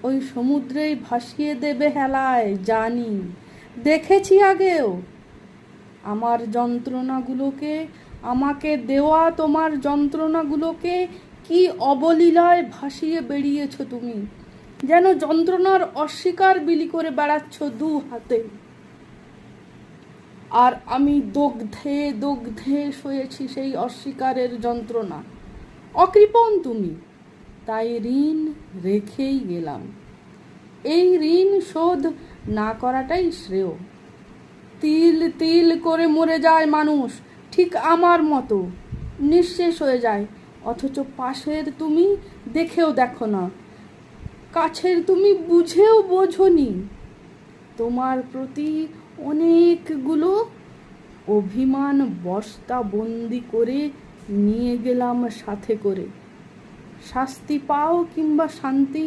ওই সমুদ্রেই ভাসিয়ে দেবে হেলায়, জানি, দেখেছি আগেও। আমার যন্ত্রণাগুলোকে, আমাকে দেওয়া তোমার যন্ত্রণাগুলোকে কি অবলীলায় ভাসিয়ে বেরিয়েছ তুমি, যেন যন্ত্রণার অস্বীকার বিলি করে বেড়াচ্ছ দু হাতে। আর আমি দগ্ধে দগ্ধে সয়েছি সেই অস্বীকারের যন্ত্রণা। অকৃপণ তুমি, তাই ঋণ রেখেই গেলাম। এই ঋণ শোধ না করাটাই শ্রেয়। তিল তিল করে মরে যায় মানুষ, ঠিক আমার মতো নিঃশেষ হয়ে যায়, অথচ পাশের তুমি দেখেও দেখো না, কাছের তুমি বুঝেও বোঝনি। তোমার প্রতি অনেকগুলো অভিমান বস্তা বন্দি করে নিয়ে গেলাম সাথে করে। শাস্তি পাও কিংবা শান্তি,